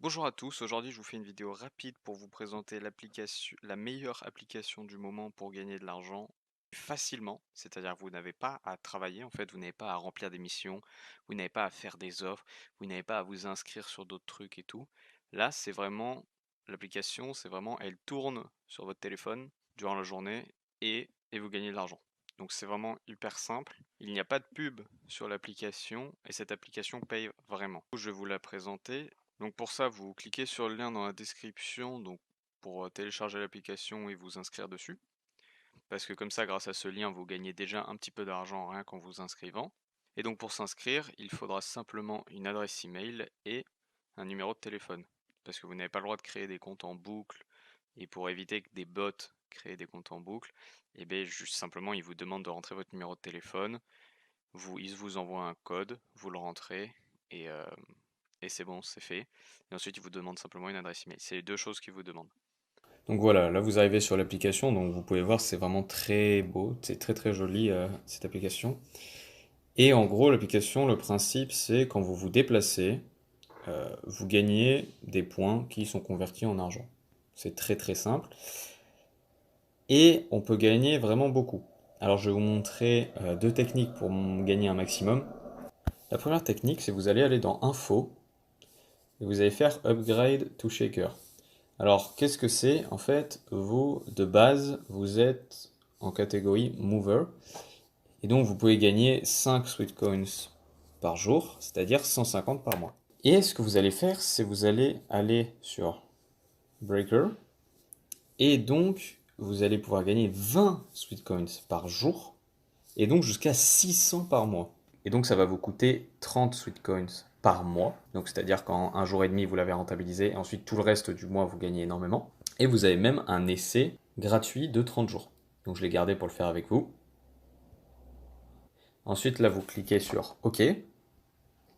Bonjour à tous, aujourd'hui je vous fais une vidéo rapide pour vous présenter la meilleure application du moment pour gagner de l'argent facilement, c'est-à-dire vous n'avez pas à travailler en fait, vous n'avez pas à remplir des missions, vous n'avez pas à faire des offres, vous n'avez pas à vous inscrire sur d'autres trucs et tout. Là c'est vraiment, l'application c'est vraiment, elle tourne sur votre téléphone durant la journée et vous gagnez de l'argent. Donc c'est vraiment hyper simple, il n'y a pas de pub sur l'application et cette application paye vraiment. Je vais vous la présenter. Donc pour ça, vous cliquez sur le lien dans la description donc pour télécharger l'application et vous inscrire dessus. Parce que comme ça, grâce à ce lien, vous gagnez déjà un petit peu d'argent rien qu'en vous inscrivant. Et donc pour s'inscrire, il faudra simplement une adresse email et un numéro de téléphone. Parce que vous n'avez pas le droit de créer des comptes en boucle. Et pour éviter que des bots créent des comptes en boucle, et bien juste simplement, ils vous demandent de rentrer votre numéro de téléphone. Ils vous envoient un code, vous le rentrez et, euh, et c'est bon, c'est fait. Et ensuite, ils vous demandent simplement une adresse email. C'est les deux choses qu'ils vous demandent. Donc voilà, là vous arrivez sur l'application, donc vous pouvez voir c'est vraiment très beau, c'est très très joli cette application. Et en gros l'application, le principe c'est quand vous vous déplacez, vous gagnez des points qui sont convertis en argent. C'est très très simple. Et on peut gagner vraiment beaucoup. Alors je vais vous montrer deux techniques pour gagner un maximum. La première technique c'est vous allez aller dans Info et vous allez faire Upgrade to Shaker. Alors, qu'est-ce que c'est? En fait, vous, de base, vous êtes en catégorie Mover. Et donc, vous pouvez gagner 5 Sweet Coins par jour, c'est-à-dire 150 par mois. Et ce que vous allez faire, c'est vous allez aller sur Breaker. Et donc, vous allez pouvoir gagner 20 Sweet Coins par jour. Et donc, jusqu'à 600 par mois. Et donc, ça va vous coûter 30 Sweet Coins par mois. Donc, c'est-à-dire qu'en un jour et demi, vous l'avez rentabilisé. Et ensuite, tout le reste du mois, vous gagnez énormément. Et vous avez même un essai gratuit de 30 jours. Donc, je l'ai gardé pour le faire avec vous. Ensuite, là, vous cliquez sur OK. Et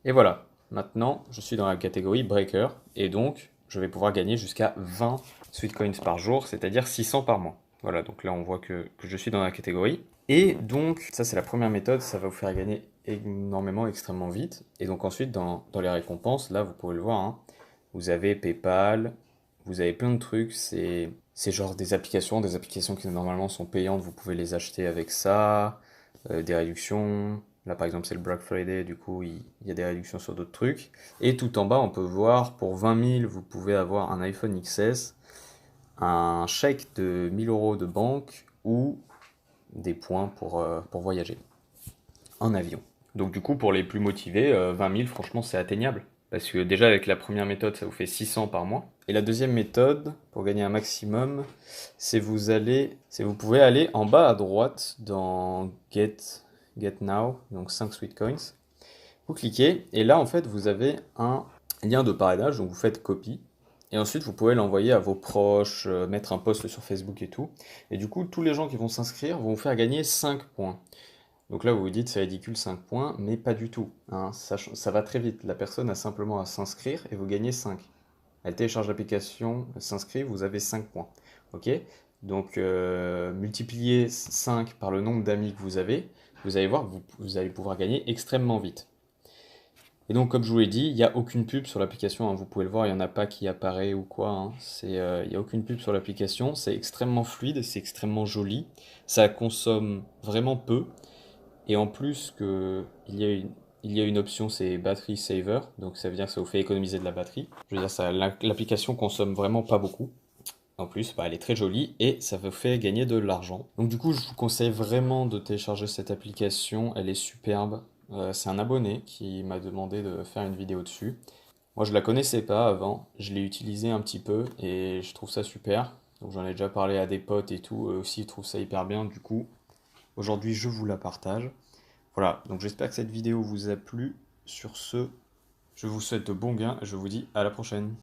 voilà. Maintenant, je suis dans la catégorie Breaker. Et donc, je vais pouvoir gagner jusqu'à 20 Sweet Coins par jour, c'est-à-dire 600 par mois. Voilà, donc là, on voit que je suis dans la catégorie. Et donc, ça, c'est la première méthode. Ça va vous faire gagner énormément, extrêmement vite. Et donc, ensuite, dans les récompenses, là, vous pouvez le voir, hein, vous avez PayPal, vous avez plein de trucs. C'est genre des applications qui normalement sont payantes. Vous pouvez les acheter avec ça, des réductions. Là, par exemple, c'est le Black Friday, du coup, il y a des réductions sur d'autres trucs. Et tout en bas, on peut voir, pour 20 000, vous pouvez avoir un iPhone XS, un chèque de 1000 euros de banque ou des points pour voyager en avion. Donc, du coup, pour les plus motivés, 20 000, franchement, c'est atteignable. Parce que déjà, avec la première méthode, ça vous fait 600 par mois. Et la deuxième méthode, pour gagner un maximum, c'est vous pouvez aller en bas à droite dans Get Now, donc 5 Sweet Coins. Vous cliquez et là en fait vous avez un lien de parrainage, donc vous faites copie. Et ensuite vous pouvez l'envoyer à vos proches, mettre un post sur Facebook et tout. Et du coup tous les gens qui vont s'inscrire vont vous faire gagner 5 points. Donc là vous vous dites c'est ridicule 5 points, mais pas du tout, hein. Ça va très vite. La personne a simplement à s'inscrire et vous gagnez 5. Elle télécharge l'application, elle s'inscrit, vous avez 5 points. Ok? Donc multipliez 5 par le nombre d'amis que vous allez voir que vous allez pouvoir gagner extrêmement vite. Et donc, comme je vous l'ai dit, il n'y a aucune pub sur l'application, hein. Vous pouvez le voir, il n'y en a pas qui apparaît ou quoi, hein. Il n'y a aucune pub sur l'application. C'est extrêmement fluide, c'est extrêmement joli. Ça consomme vraiment peu. Et en plus, il y a une option, c'est Battery Saver. Donc, ça veut dire que ça vous fait économiser de la batterie. Je veux dire, l'application consomme vraiment pas beaucoup. En plus, bah, elle est très jolie et ça vous fait gagner de l'argent. Donc du coup, je vous conseille vraiment de télécharger cette application. Elle est superbe. C'est un abonné qui m'a demandé de faire une vidéo dessus. Moi, je la connaissais pas avant. Je l'ai utilisée un petit peu et je trouve ça super. Donc j'en ai déjà parlé à des potes et tout. Eux aussi, ils trouvent ça hyper bien. Du coup, aujourd'hui, je vous la partage. Voilà. Donc j'espère que cette vidéo vous a plu. Sur ce, je vous souhaite de bons gains et je vous dis à la prochaine.